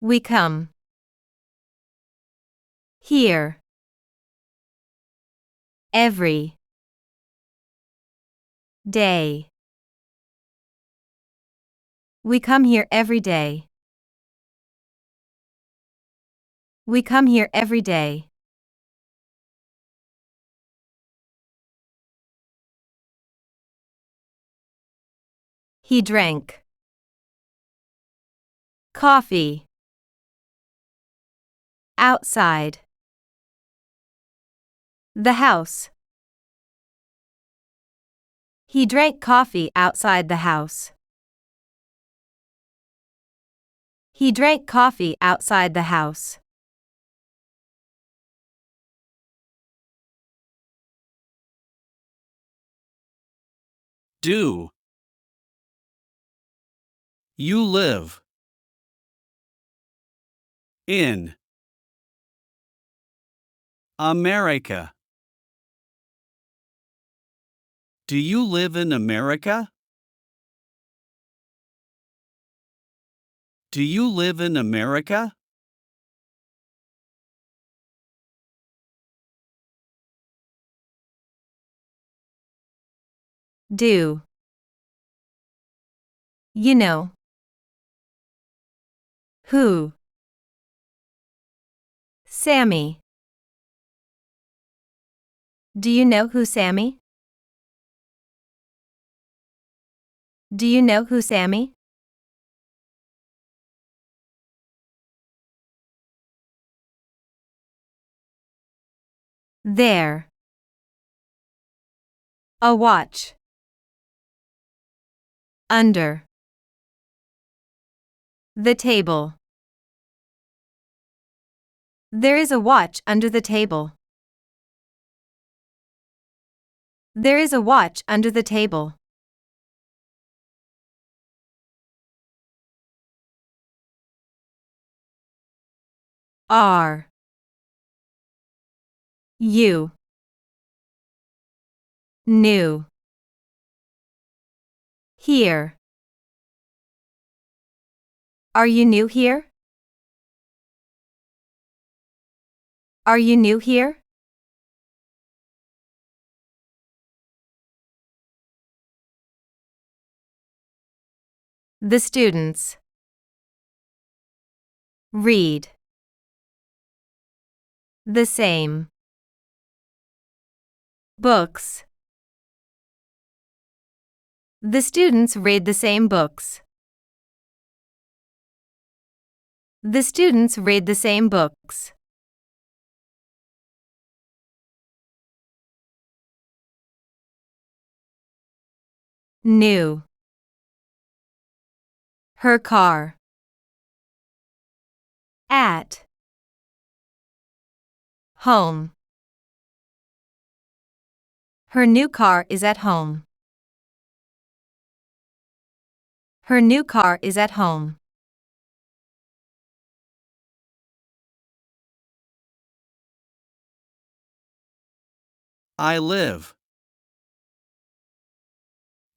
We come. Here. Every. Day. We come here every day. We come here every day. He drank coffee outside the house. He drank coffee outside the house. He drank coffee outside the house. Do. You live in America. Do you live in America? Do you live in America? Do. You know. Who? Sammy. Do you know who Sammy? Do you know who Sammy? There. A watch. Under. The table. There is a watch under the table. There is a watch under the table. Are. You. New. Here. Are you new here? Are you new here? The students. Read. The same. Books. The students read the same books. The students read the same books. New. Her car. At. Home. Her new car is at home. Her new car is at home. I live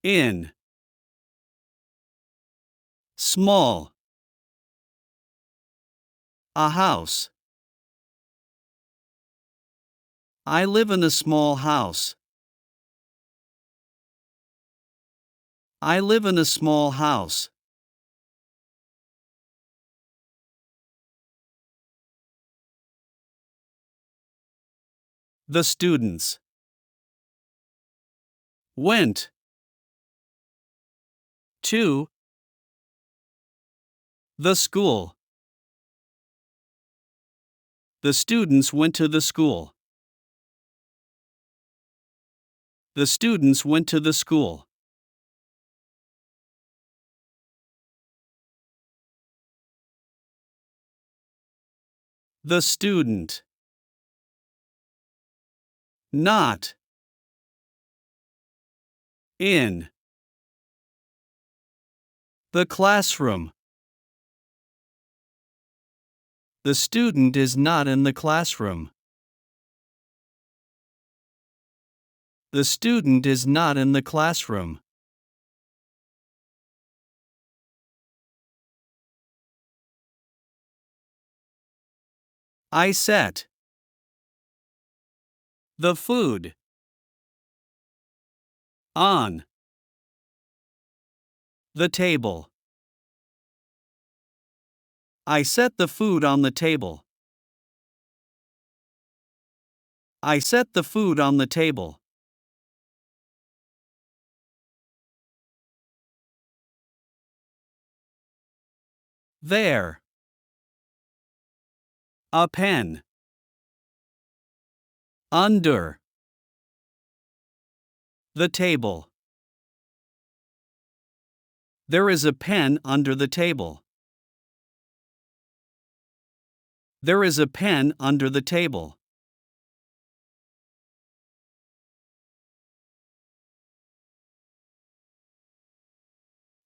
in small a house. I live in a small house. I live in a small house. The students went to the school. The students went to the school. The students went to the school. The student. Not in the classroom. The student is not in the classroom. The student is not in the classroom. I set the food on the table. I set the food on the table. I set the food on the table. There. A pen. Under the table. There is a pen under the table. There is a pen under the table.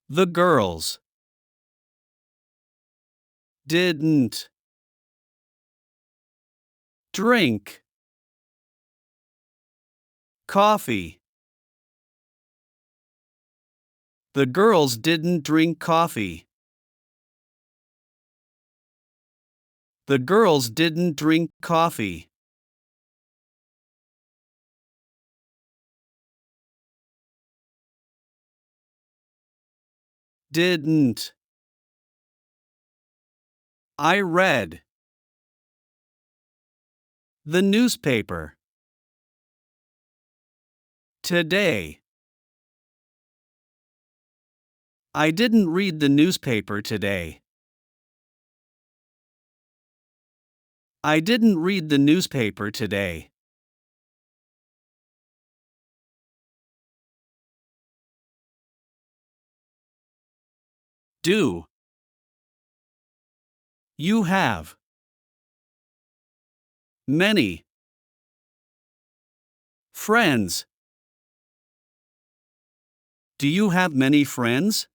The girls didn't drink coffee. The girls didn't drink coffee. The girls didn't drink coffee. Didn't. I read the newspaper today. I didn't read the newspaper today. I didn't read the newspaper today. Do you have many friends? Do you have many friends?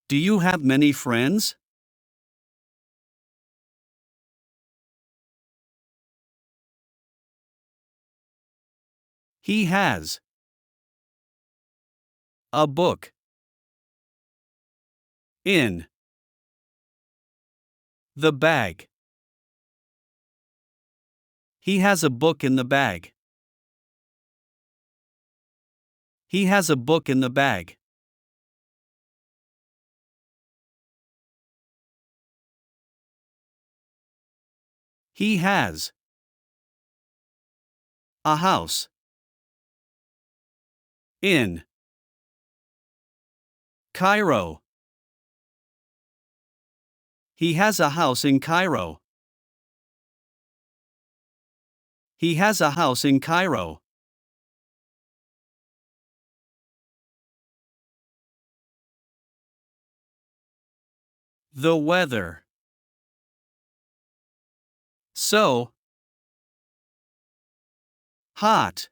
Do you have many friends? He has a book in the bag. He has a book in the bag. He has a book in the bag. He has a house in Cairo. He has a house in Cairo. He has a house in Cairo. The weather. So hot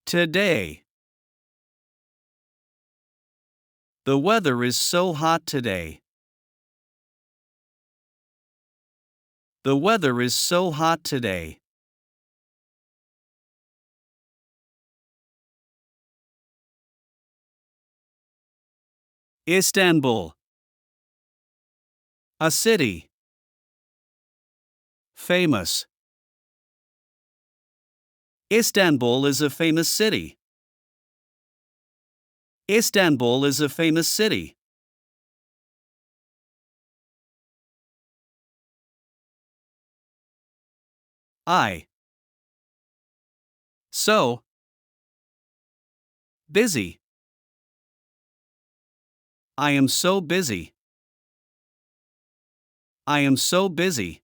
today. The weather is so hot today. The weather is so hot today. Istanbul. A city. Famous. Istanbul is a famous city. Istanbul is a famous city. I. So busy. I am so busy. I am so busy.